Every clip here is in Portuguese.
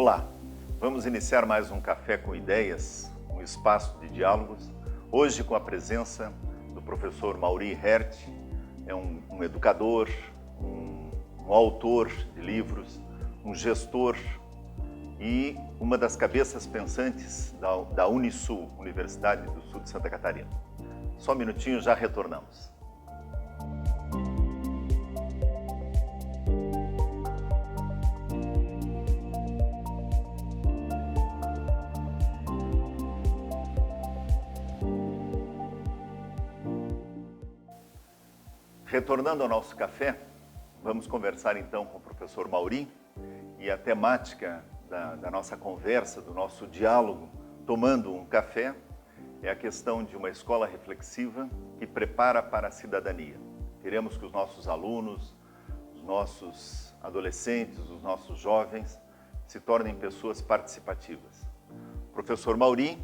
Olá, vamos iniciar mais um Café com Ideias, um espaço de diálogos, hoje com a presença do professor Mauri Herth, é um educador, um autor de livros, um gestor e uma das cabeças pensantes da Unisul, Universidade do Sul de Santa Catarina. Só um minutinho, já retornamos. Retornando ao nosso café, vamos conversar então com o professor Mauri, e a temática da nossa conversa, do nosso diálogo, tomando um café, é a questão de uma escola reflexiva que prepara para a cidadania. Queremos que os nossos alunos, os nossos adolescentes, os nossos jovens se tornem pessoas participativas. O professor Mauri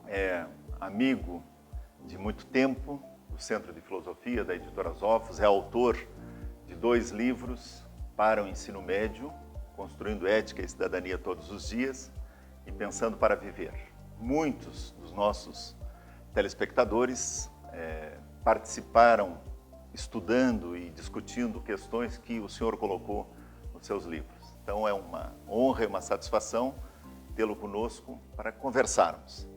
é amigo de muito tempo do Centro de Filosofia da Editora Zófos, é autor de 2 livros para o ensino médio, Construindo Ética e Cidadania Todos os Dias e Pensando para Viver. Muitos dos nossos telespectadores participaram estudando e discutindo questões que o senhor colocou nos seus livros. Então é uma honra e uma satisfação tê-lo conosco para conversarmos.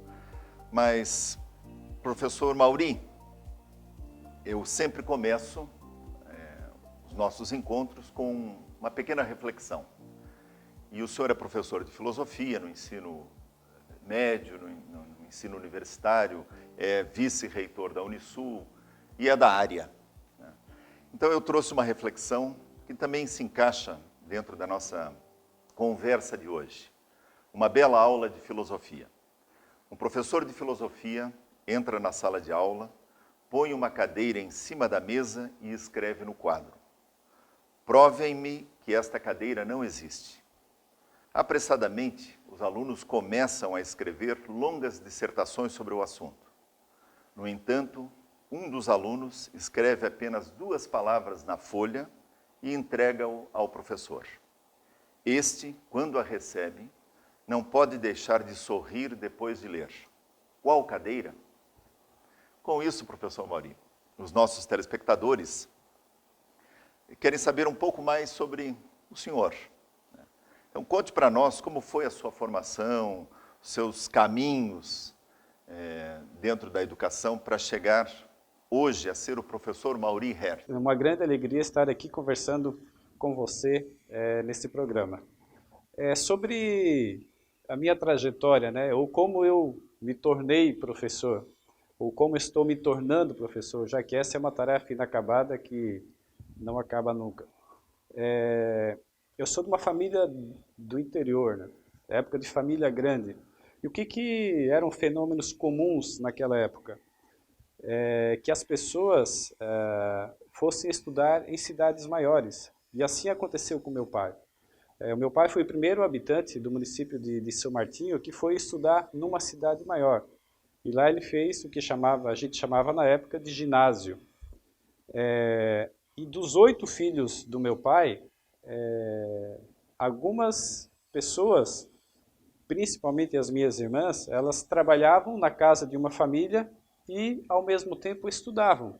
Mas, professor Mauri, eu sempre começo os nossos encontros com uma pequena reflexão. E o senhor é professor de filosofia no ensino médio, no ensino universitário, é vice-reitor da Unisul e é da área. Então eu trouxe uma reflexão que também se encaixa dentro da nossa conversa de hoje. Uma bela aula de filosofia. Um professor de filosofia entra na sala de aula, põe uma cadeira em cima da mesa e escreve no quadro: provem-me que esta cadeira não existe. Apressadamente, os alunos começam a escrever longas dissertações sobre o assunto. No entanto, um dos alunos escreve apenas 2 palavras na folha e entrega-o ao professor. Este, quando a recebe, não pode deixar de sorrir depois de ler. Qual cadeira? Com isso, professor Mauri, os nossos telespectadores querem saber um pouco mais sobre o senhor. Então, conte para nós como foi a sua formação, os seus caminhos dentro da educação para chegar hoje a ser o professor Mauri Herth. É uma grande alegria estar aqui conversando com você nesse programa. Sobre a minha trajetória, né, ou como eu me tornei professor, ou como estou me tornando professor, já que essa é uma tarefa inacabada que não acaba nunca. Eu sou de uma família do interior, né? Época de família grande. E o que eram fenômenos comuns naquela época? Que as pessoas fossem estudar em cidades maiores. E assim aconteceu com meu pai. O meu pai foi o primeiro habitante do município de São Martinho que foi estudar numa cidade maior. E lá ele fez o que a gente chamava na época de ginásio. E dos 8 filhos do meu pai, algumas pessoas, principalmente as minhas irmãs, elas trabalhavam na casa de uma família e, ao mesmo tempo, estudavam.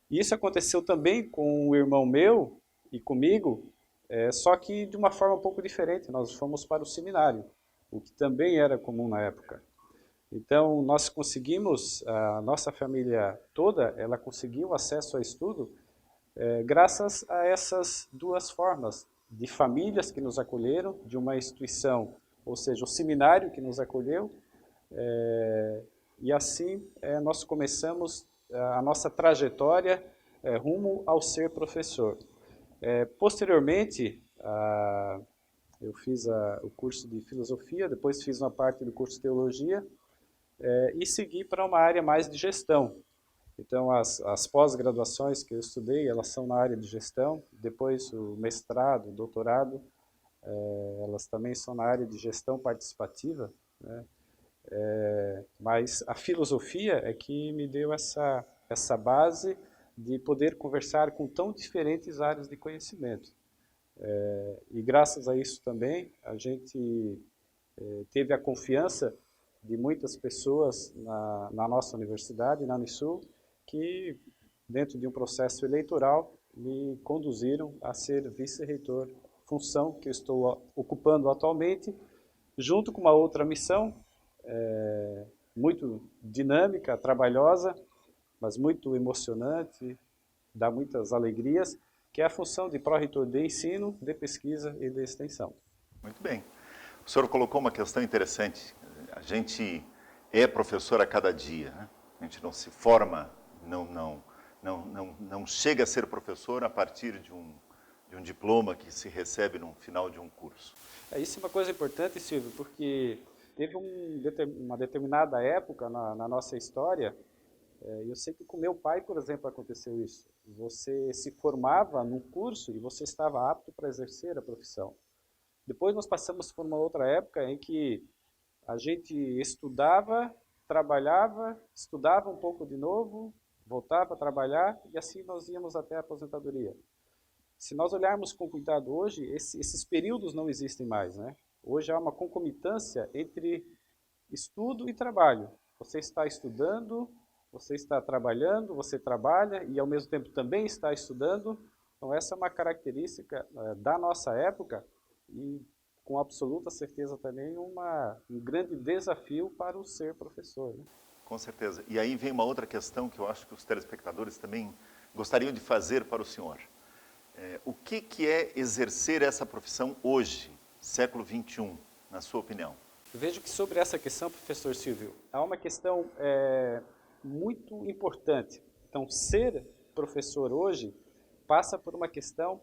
Isso aconteceu também com um irmão meu e comigo, só que de uma forma um pouco diferente. Nós fomos para o seminário, o que também era comum na época. Então, nós conseguimos, a nossa família toda, ela conseguiu acesso ao estudo graças a essas 2 formas, de famílias que nos acolheram, de uma instituição, ou seja, o seminário que nos acolheu, e assim nós começamos a nossa trajetória rumo ao ser professor. Posteriormente, eu fiz o curso de filosofia, depois fiz uma parte do curso de teologia e segui para uma área mais de gestão. Então, as pós-graduações que eu estudei, elas são na área de gestão, depois o mestrado, o doutorado, elas também são na área de gestão participativa, né? Mas a filosofia é que me deu essa base de poder conversar com tão diferentes áreas de conhecimento. E graças a isso também, a gente teve a confiança de muitas pessoas na nossa universidade, na Unisul, que dentro de um processo eleitoral me conduziram a ser vice-reitor, função que eu estou ocupando atualmente, junto com uma outra missão, muito dinâmica, trabalhosa, mas muito emocionante, dá muitas alegrias, que é a função de pró-reitor de ensino, de pesquisa e de extensão. Muito bem. O senhor colocou uma questão interessante. A gente é professor a cada dia, né? A gente não se forma, não chega a ser professor a partir de um diploma que se recebe no final de um curso. Isso é uma coisa importante, Silvio, porque teve uma determinada época na nossa história, eu sei que com meu pai, por exemplo, aconteceu isso. Você se formava num curso e você estava apto para exercer a profissão. Depois nós passamos por uma outra época em que a gente estudava, trabalhava, estudava um pouco de novo, voltava a trabalhar e assim nós íamos até a aposentadoria. Se nós olharmos com cuidado hoje, esses períodos não existem mais, né? Hoje há uma concomitância entre estudo e trabalho. Você está estudando, você está trabalhando, você trabalha e ao mesmo tempo também está estudando. Então essa é uma característica da nossa época e com absoluta certeza também um grande desafio para o ser professor, né? Com certeza. E aí vem uma outra questão que eu acho que os telespectadores também gostariam de fazer para o senhor. O que é exercer essa profissão hoje, século XXI, na sua opinião? Eu vejo que sobre essa questão, professor Silvio, há uma questão muito importante. Então, ser professor hoje passa por uma questão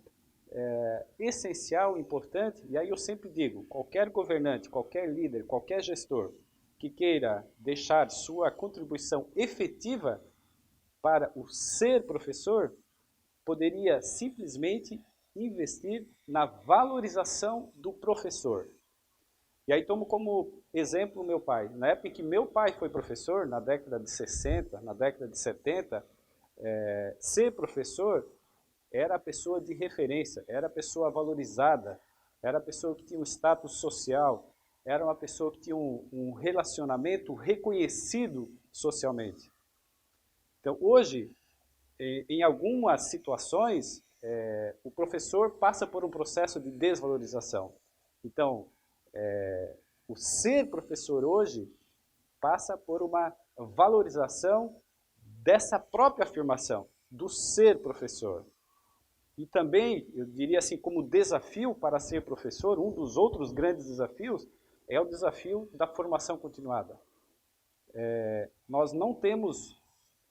essencial, importante, e aí eu sempre digo, qualquer governante, qualquer líder, qualquer gestor que queira deixar sua contribuição efetiva para o ser professor, poderia simplesmente investir na valorização do professor. E aí tomo como exemplo o meu pai. Na época em que meu pai foi professor, na década de 60, na década de 70, ser professor era a pessoa de referência, era a pessoa valorizada, era a pessoa que tinha um status social, era uma pessoa que tinha um relacionamento reconhecido socialmente. Então, hoje, em algumas situações, o professor passa por um processo de desvalorização. Então, o ser professor hoje passa por uma valorização dessa própria afirmação, do ser professor. E também, eu diria assim, como desafio para ser professor, um dos outros grandes desafios é o desafio da formação continuada. Nós não temos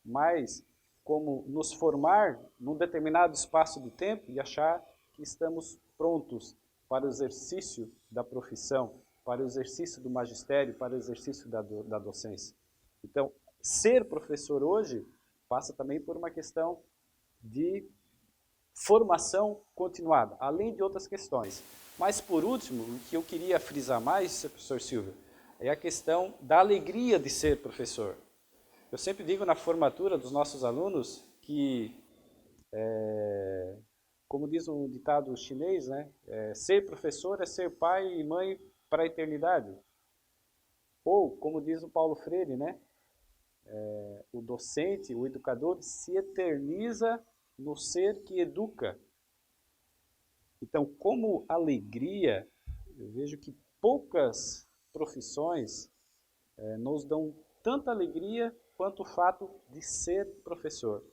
mais como nos formar num determinado espaço de tempo e achar que estamos prontos para o exercício da profissão, para o exercício do magistério, para o exercício da docência. Então, ser professor hoje passa também por uma questão de formação continuada, além de outras questões. Mas, por último, o que eu queria frisar mais, professor Silvio, é a questão da alegria de ser professor. Eu sempre digo na formatura dos nossos alunos que, como diz um ditado chinês, né, ser professor é ser pai e mãe para a eternidade. Ou, como diz o Paulo Freire, né, o docente, o educador, se eterniza no ser que educa. Então, como alegria, eu vejo que poucas profissões nos dão tanta alegria quanto o fato de ser professor.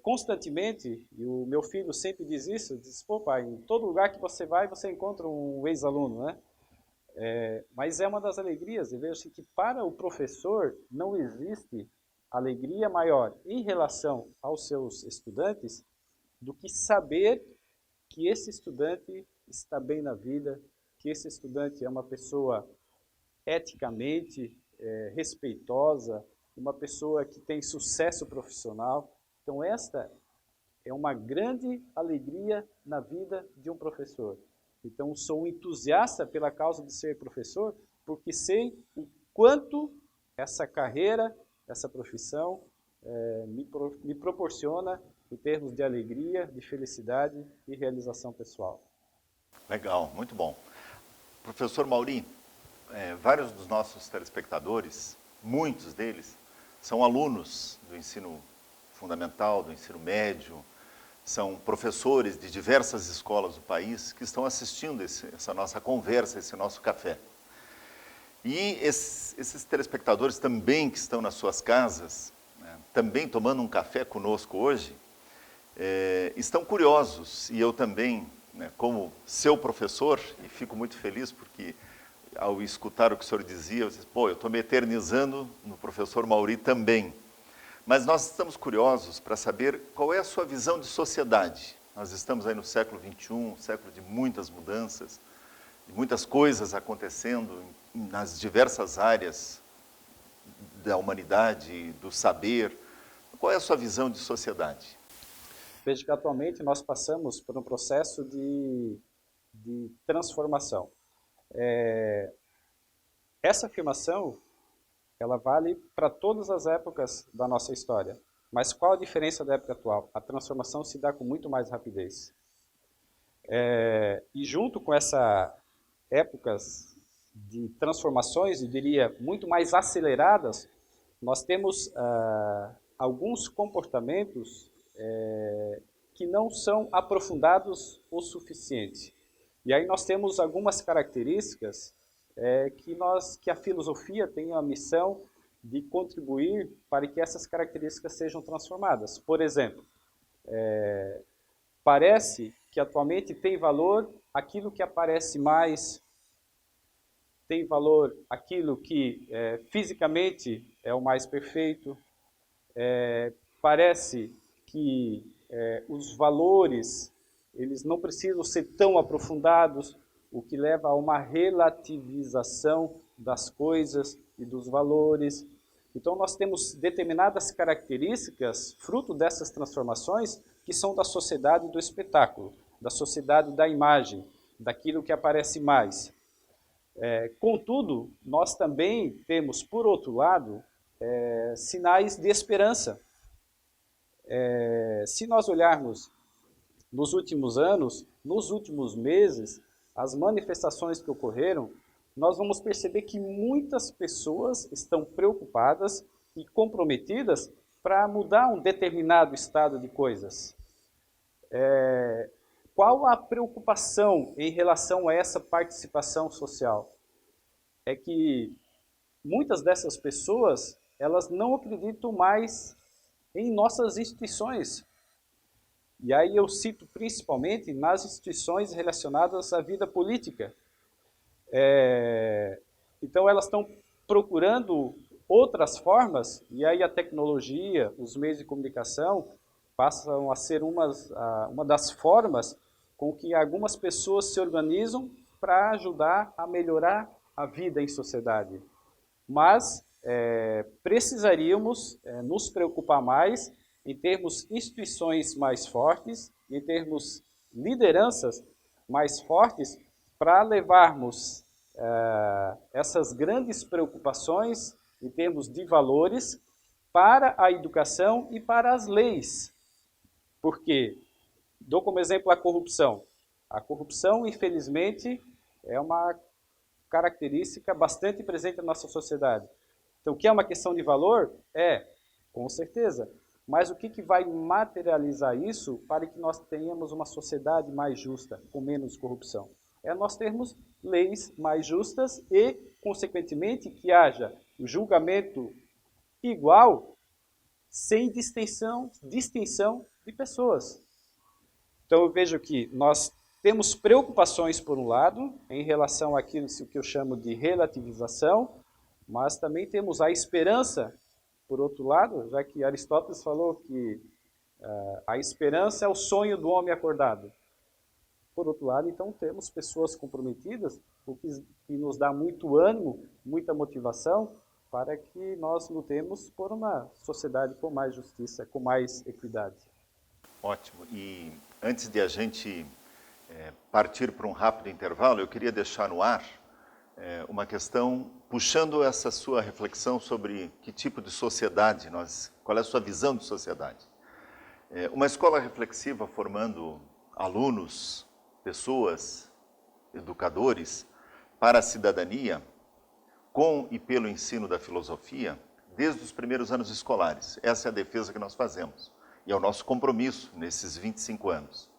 Constantemente, e o meu filho sempre diz isso, diz, pô pai, em todo lugar que você vai, você encontra um ex-aluno, né? Mas é uma das alegrias, eu vejo que para o professor não existe alegria maior em relação aos seus estudantes do que saber que esse estudante está bem na vida, que esse estudante é uma pessoa eticamente respeitosa, uma pessoa que tem sucesso profissional. Então esta é uma grande alegria na vida de um professor. Então sou um entusiasta pela causa de ser professor, porque sei o quanto essa carreira, essa profissão me proporciona em termos de alegria, de felicidade e realização pessoal. Legal, muito bom. Professor Mauri, vários dos nossos telespectadores, muitos deles, são alunos do ensino fundamental, do ensino médio, são professores de diversas escolas do país que estão assistindo essa nossa conversa, esse nosso café. E esses telespectadores também que estão nas suas casas, né, também tomando um café conosco hoje, estão curiosos, e eu também, né, como seu professor, e fico muito feliz porque ao escutar o que o senhor dizia, eu disse, eu estou me eternizando no professor Mauri também. Mas nós estamos curiosos para saber qual é a sua visão de sociedade. Nós estamos aí no século XXI, século de muitas mudanças, de muitas coisas acontecendo nas diversas áreas da humanidade, do saber. Qual é a sua visão de sociedade? Veja que atualmente nós passamos por um processo de transformação. Essa afirmação, ela vale para todas as épocas da nossa história. Mas qual a diferença da época atual? A transformação se dá com muito mais rapidez. E junto com essas épocas de transformações, eu diria, muito mais aceleradas, nós temos alguns comportamentos que não são aprofundados o suficiente. E aí nós temos algumas características que a filosofia tem a missão de contribuir para que essas características sejam transformadas. Por exemplo, parece que atualmente tem valor aquilo que aparece mais, tem valor aquilo que fisicamente é o mais perfeito, parece que os valores eles não precisam ser tão aprofundados, o que leva a uma relativização das coisas e dos valores. Então nós temos determinadas características, fruto dessas transformações, que são da sociedade do espetáculo, da sociedade da imagem, daquilo que aparece mais. Contudo, nós também temos, por outro lado, sinais de esperança. Se nós olharmos nos últimos anos, nos últimos meses, as manifestações que ocorreram, nós vamos perceber que muitas pessoas estão preocupadas e comprometidas para mudar um determinado estado de coisas. Qual a preocupação em relação a essa participação social? É que muitas dessas pessoas, elas não acreditam mais em nossas instituições. E aí eu cito principalmente nas instituições relacionadas à vida política. Então elas estão procurando outras formas, e aí a tecnologia, os meios de comunicação, passam a ser uma das formas com que algumas pessoas se organizam para ajudar a melhorar a vida em sociedade. Mas precisaríamos nos preocupar mais em termos instituições mais fortes, em termos lideranças mais fortes, para levarmos essas grandes preocupações em termos de valores para a educação e para as leis. Porque, dou como exemplo a corrupção. A corrupção, infelizmente, é uma característica bastante presente na nossa sociedade. Então, o que é uma questão de valor? Com certeza. Mas o que vai materializar isso para que nós tenhamos uma sociedade mais justa, com menos corrupção? Nós termos leis mais justas e, consequentemente, que haja o julgamento igual, sem distinção de pessoas. Então eu vejo que nós temos preocupações, por um lado, em relação àquilo que eu chamo de relativização, mas também temos a esperança, por outro lado, já que Aristóteles falou que a esperança é o sonho do homem acordado. Por outro lado, então, temos pessoas comprometidas, o que nos dá muito ânimo, muita motivação, para que nós lutemos por uma sociedade com mais justiça, com mais equidade. Ótimo. E antes de a gente partir para um rápido intervalo, eu queria deixar no ar uma questão, puxando essa sua reflexão sobre que tipo de sociedade qual é a sua visão de sociedade. Uma escola reflexiva formando alunos, pessoas educadores para a cidadania com e pelo ensino da filosofia desde os primeiros anos escolares. Essa é a defesa que nós fazemos e é o nosso compromisso nesses 25 anos.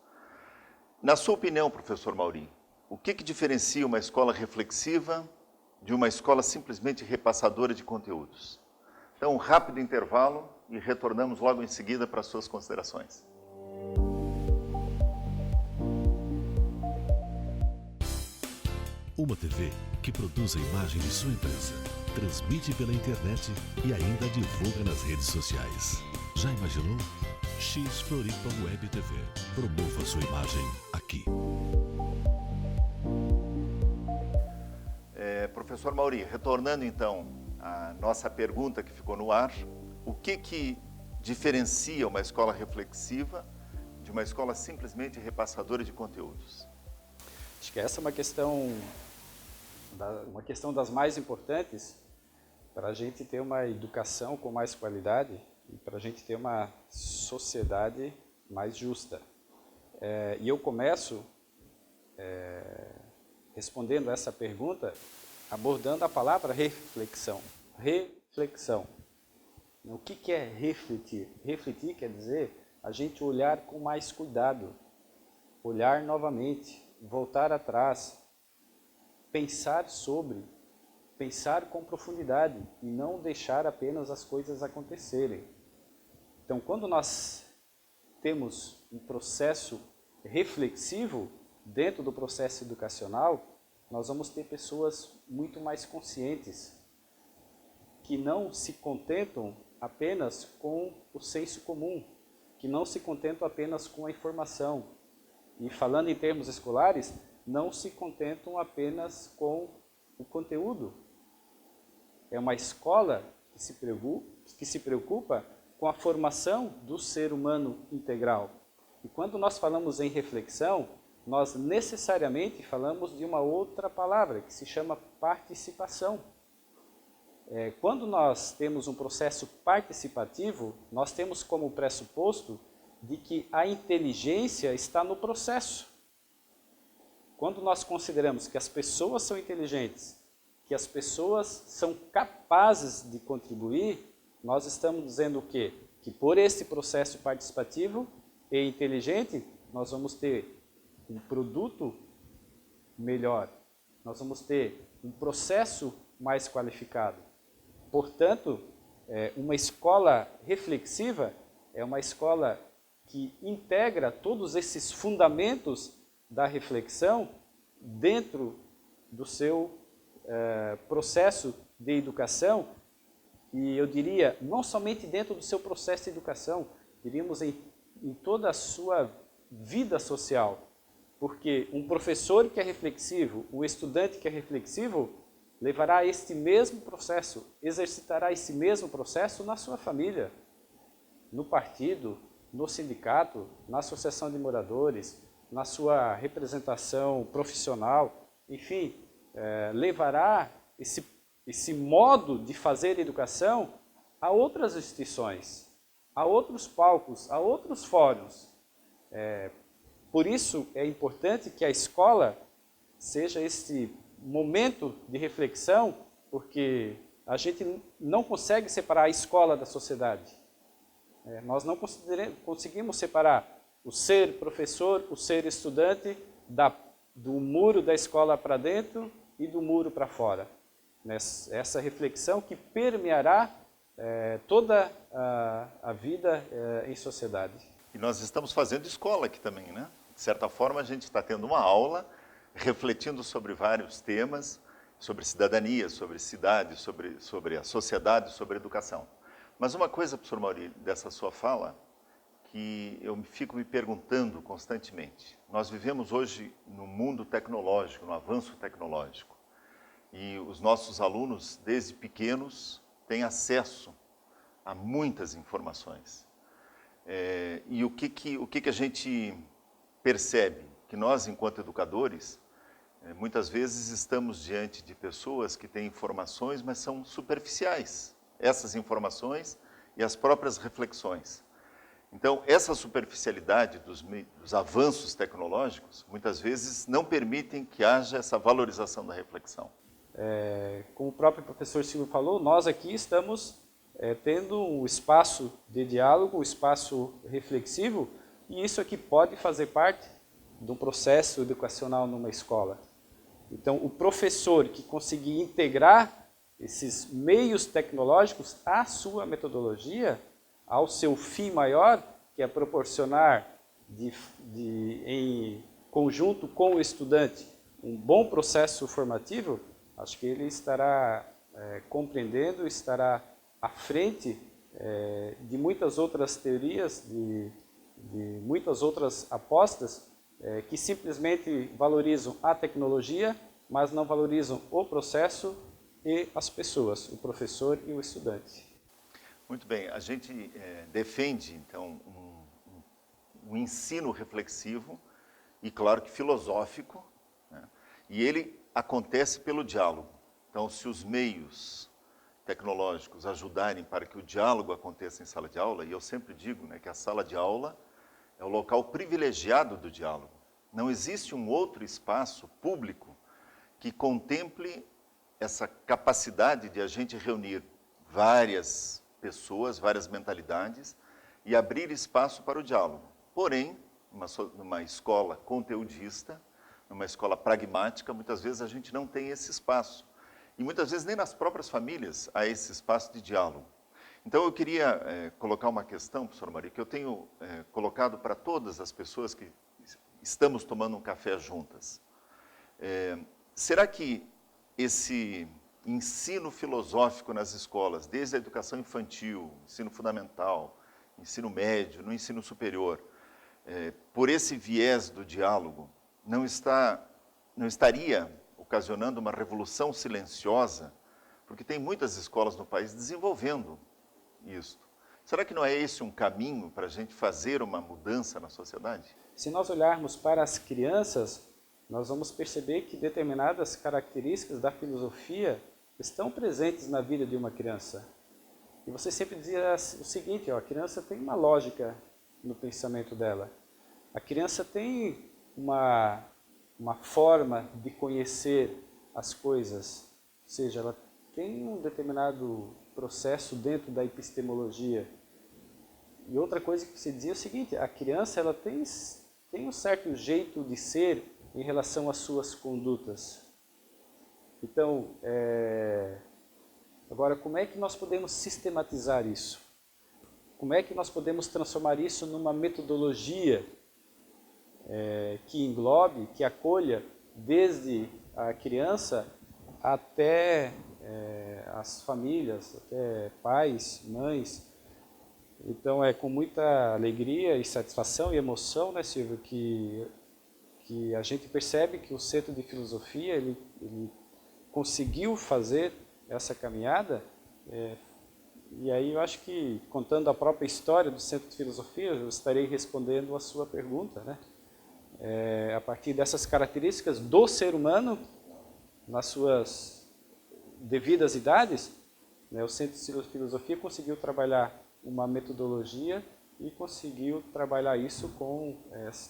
Na sua opinião, professor Mauri, o que diferencia uma escola reflexiva de uma escola simplesmente repassadora de conteúdos? Então, um rápido intervalo e retornamos logo em seguida para as suas considerações. Uma TV que produz a imagem de sua empresa, transmite pela internet e ainda divulga nas redes sociais. Já imaginou? X Floripa Web TV. Promova sua imagem aqui. Professor Mauri, retornando então à nossa pergunta que ficou no ar, o que diferencia uma escola reflexiva de uma escola simplesmente repassadora de conteúdos? Acho que essa é uma questão das mais importantes para a gente ter uma educação com mais qualidade e para a gente ter uma sociedade mais justa. E eu começo respondendo essa pergunta abordando a palavra reflexão. Reflexão. O que é refletir? Refletir quer dizer a gente olhar com mais cuidado, olhar novamente, voltar atrás, pensar com profundidade e não deixar apenas as coisas acontecerem. Então, quando nós temos um processo reflexivo dentro do processo educacional, nós vamos ter pessoas muito mais conscientes, que não se contentam apenas com o senso comum, que não se contentam apenas com a informação. E falando em termos escolares, não se contentam apenas com o conteúdo. É uma escola que se preocupa com a formação do ser humano integral. E quando nós falamos em reflexão, nós necessariamente falamos de uma outra palavra, que se chama participação. Quando nós temos um processo participativo, nós temos como pressuposto de que a inteligência está no processo. Quando nós consideramos que as pessoas são inteligentes, que as pessoas são capazes de contribuir, nós estamos dizendo o quê? Que por esse processo participativo e inteligente, nós vamos ter um produto melhor, nós vamos ter um processo mais qualificado. Portanto, uma escola reflexiva é uma escola que integra todos esses fundamentos da reflexão dentro do seu processo de educação, e eu diria, não somente dentro do seu processo de educação, diríamos em toda a sua vida social, porque um professor que é reflexivo, um estudante que é reflexivo, levará este mesmo processo, exercitará esse mesmo processo na sua família, no partido, no sindicato, na associação de moradores, na sua representação profissional, enfim, levará esse modo de fazer educação a outras instituições, a outros palcos, a outros fóruns. Por isso é importante que a escola seja esse momento de reflexão, porque a gente não consegue separar a escola da sociedade. Nós não conseguimos separar o ser professor, o ser estudante, do muro da escola para dentro e do muro para fora. Essa reflexão que permeará toda a vida em sociedade. E nós estamos fazendo escola aqui também, né? De certa forma, a gente está tendo uma aula refletindo sobre vários temas, sobre cidadania, sobre cidade, sobre a sociedade, sobre a educação. Mas uma coisa, professor Mauri, dessa sua fala, que eu fico me perguntando constantemente. Nós vivemos hoje no mundo tecnológico, no avanço tecnológico. E os nossos alunos, desde pequenos, têm acesso a muitas informações. E o que a gente percebe? Que nós, enquanto educadores, muitas vezes estamos diante de pessoas que têm informações, mas são superficiais. Essas informações e as próprias reflexões. Então, essa superficialidade dos avanços tecnológicos, muitas vezes, não permitem que haja essa valorização da reflexão. Como o próprio professor Silvio falou, nós aqui estamos tendo um espaço de diálogo, um espaço reflexivo, e isso aqui pode fazer parte de um processo educacional numa escola. Então, o professor que conseguir integrar esses meios tecnológicos à sua metodologia, ao seu fim maior, que é proporcionar, em conjunto com o estudante, um bom processo formativo, acho que ele estará compreendendo, estará à frente de muitas outras teorias, de muitas outras apostas que simplesmente valorizam a tecnologia, mas não valorizam o processo e as pessoas, o professor e o estudante. Muito bem, a gente defende, então, um ensino reflexivo e, claro, que filosófico, né? E ele acontece pelo diálogo. Então, se os meios tecnológicos ajudarem para que o diálogo aconteça em sala de aula, e eu sempre digo, né, que a sala de aula é o local privilegiado do diálogo. Não existe um outro espaço público que contemple essa capacidade de a gente reunir várias pessoas, várias mentalidades e abrir espaço para o diálogo. Porém, numa escola conteudista, numa escola pragmática, muitas vezes a gente não tem esse espaço. E muitas vezes nem nas próprias famílias há esse espaço de diálogo. Então eu queria colocar uma questão, professor Maria, que eu tenho colocado para todas as pessoas que estamos tomando um café juntas. Será que esse ensino filosófico nas escolas, desde a educação infantil, ensino fundamental, ensino médio, no ensino superior, por esse viés do diálogo, não estaria ocasionando uma revolução silenciosa? Porque tem muitas escolas no país desenvolvendo isso. Será que não é esse um caminho para a gente fazer uma mudança na sociedade? Se nós olharmos para as crianças, nós vamos perceber que determinadas características da filosofia estão presentes na vida de uma criança. E você sempre dizia o seguinte, a criança tem uma lógica no pensamento dela. A criança tem uma forma de conhecer as coisas, ou seja, ela tem um determinado processo dentro da epistemologia. E outra coisa que você dizia é o seguinte, a criança ela tem um certo jeito de ser em relação às suas condutas. Então, agora, como é que nós podemos sistematizar isso? Como é que nós podemos transformar isso numa metodologia que englobe, que acolha desde a criança até as famílias, até pais, mães? Então, é com muita alegria e satisfação e emoção, né, Silvio, que a gente percebe que o Centro de Filosofia ele conseguiu fazer essa caminhada. E aí eu acho que, contando a própria história do Centro de Filosofia, eu estarei respondendo a sua pergunta, né? A partir dessas características do ser humano, nas suas devidas idades, né, o Centro de Filosofia conseguiu trabalhar uma metodologia e conseguiu trabalhar isso com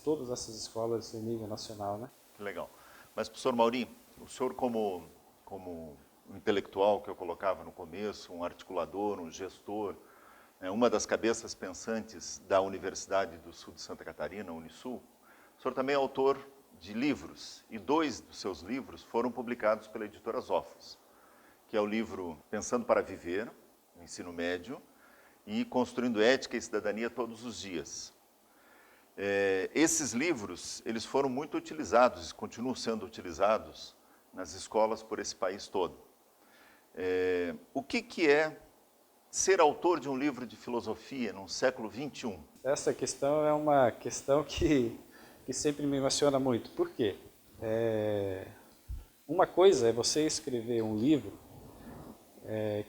todas essas escolas em nível nacional, né? Que legal. Mas, professor Mauri, o senhor como um intelectual que eu colocava no começo, um articulador, um gestor, uma das cabeças pensantes da Universidade do Sul de Santa Catarina, Unisul, o senhor também é autor de livros, e 2 dos seus livros foram publicados pela editora Zófos, que é o livro Pensando para Viver, no ensino médio, e Construindo Ética e Cidadania Todos os Dias. Esses livros, eles foram muito utilizados, e continuam sendo utilizados nas escolas por esse país todo. O que é ser autor de um livro de filosofia no século XXI? Essa questão é uma questão que sempre me emociona muito. Por quê? Uma coisa é você escrever um livro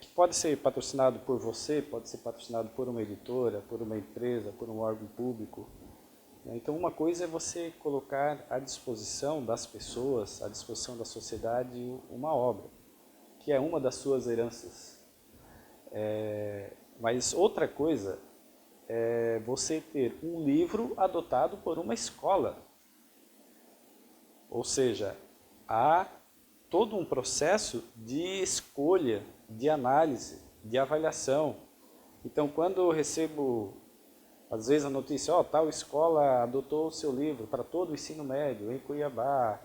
que pode ser patrocinado por você, pode ser patrocinado por uma editora, por uma empresa, por um órgão público. Então, uma coisa é você colocar à disposição das pessoas, à disposição da sociedade, uma obra, que é uma das suas heranças. Mas outra coisa é você ter um livro adotado por uma escola. Ou seja, há todo um processo de escolha, de análise, de avaliação. Então, quando eu recebo, às vezes, a notícia, tal escola adotou o seu livro para todo o ensino médio, em Cuiabá,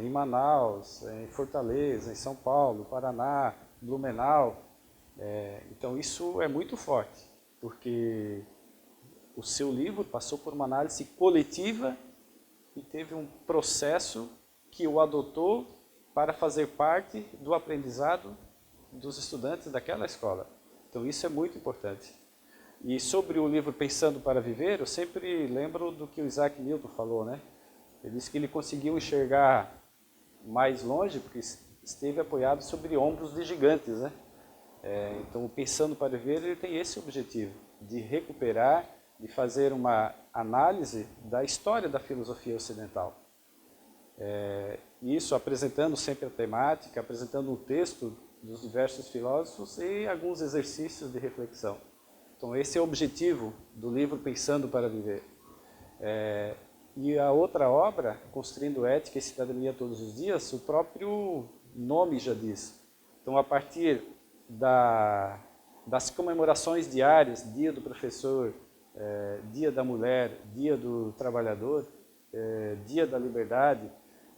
em Manaus, em Fortaleza, em São Paulo, Paraná, Blumenau. Então, isso é muito forte, porque o seu livro passou por uma análise coletiva e teve um processo que o adotou para fazer parte do aprendizado dos estudantes daquela escola. Então isso é muito importante. E sobre o livro Pensando para Viver, eu sempre lembro do que o Isaac Newton falou, né? Ele disse que ele conseguiu enxergar mais longe porque esteve apoiado sobre ombros de gigantes, né? Então o Pensando para Viver ele tem esse objetivo, de recuperar, de fazer uma análise da história da filosofia ocidental. Isso apresentando sempre a temática, apresentando um texto dos diversos filósofos e alguns exercícios de reflexão. Então esse é o objetivo do livro Pensando para Viver. E a outra obra, Construindo Ética e Cidadania Todos os Dias, o próprio nome já diz. Então a partir das comemorações diárias, Dia do Professor, Dia da Mulher, Dia do Trabalhador, Dia da Liberdade,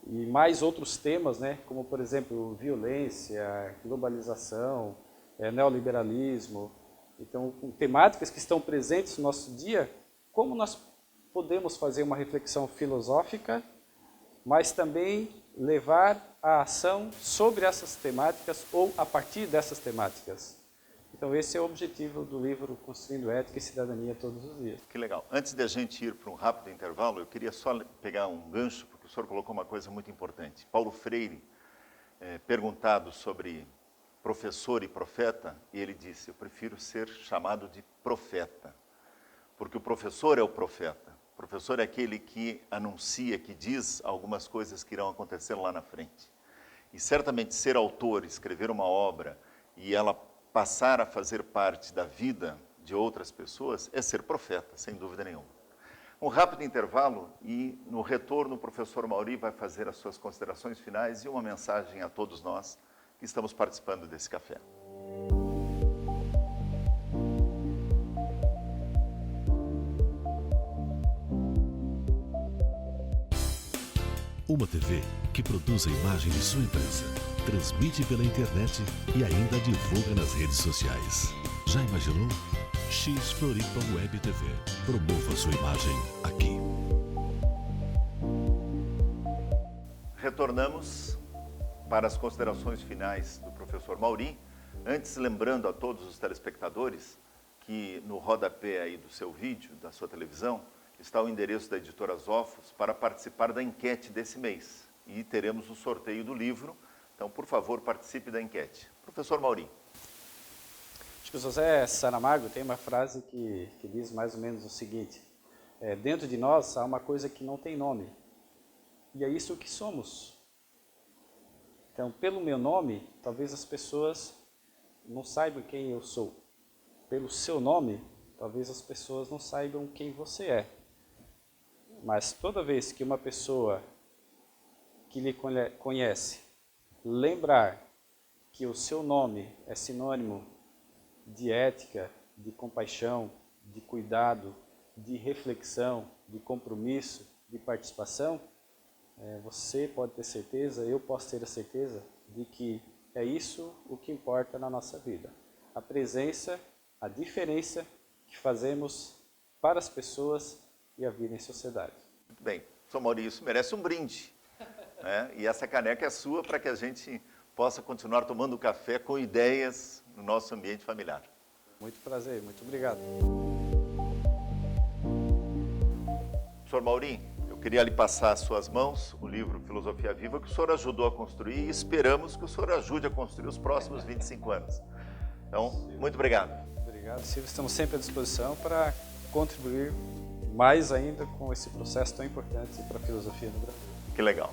e mais outros temas, né, como, por exemplo, violência, globalização, neoliberalismo. Então, com temáticas que estão presentes no nosso dia, como nós podemos fazer uma reflexão filosófica, mas também levar a ação sobre essas temáticas ou a partir dessas temáticas. Então, esse é o objetivo do livro Construindo Ética e Cidadania Todos os Dias. Que legal. Antes de a gente ir para um rápido intervalo, eu queria só pegar um gancho, porque o senhor colocou uma coisa muito importante. Paulo Freire, perguntado sobre professor e profeta, e ele disse, eu prefiro ser chamado de profeta, porque o professor é o profeta. O professor é aquele que anuncia, que diz algumas coisas que irão acontecer lá na frente. E certamente ser autor, escrever uma obra e ela passar a fazer parte da vida de outras pessoas é ser profeta, sem dúvida nenhuma. Um rápido intervalo e no retorno o professor Mauri vai fazer as suas considerações finais e uma mensagem a todos nós que estamos participando desse café. Uma TV que produz a imagem de sua empresa, transmite pela internet e ainda divulga nas redes sociais. Já imaginou? X Floripa Web TV. Promova sua imagem aqui. Retornamos para as considerações finais do professor Mauri. Antes, lembrando a todos os telespectadores que no rodapé aí do seu vídeo, da sua televisão, está o endereço da Editora Zófos para participar da enquete desse mês. E teremos o sorteio do livro. Então, por favor, participe da enquete. Professor Mauri. Acho que o José Saramago tem uma frase que diz mais ou menos o seguinte, dentro de nós há uma coisa que não tem nome, e é isso que somos. Então, pelo meu nome, talvez as pessoas não saibam quem eu sou. Pelo seu nome, talvez as pessoas não saibam quem você é. Mas toda vez que uma pessoa que lhe conhece lembrar que o seu nome é sinônimo de ética, de compaixão, de cuidado, de reflexão, de compromisso, de participação, você pode ter certeza, eu posso ter a certeza de que é isso o que importa na nossa vida. A presença, a diferença que fazemos para as pessoas e a vida em sociedade. Muito bem. Sr. Mauri, isso merece um brinde. Né? E essa caneca é sua para que a gente possa continuar tomando café com ideias no nosso ambiente familiar. Muito prazer, muito obrigado. Sr. Mauri, eu queria lhe passar às suas mãos o livro Filosofia Viva, que o senhor ajudou a construir e esperamos que o senhor ajude a construir os próximos 25 anos. Então, muito obrigado. Obrigado, Silvio. Estamos sempre à disposição para contribuir mais ainda com esse processo tão importante para a filosofia no Brasil. Que legal.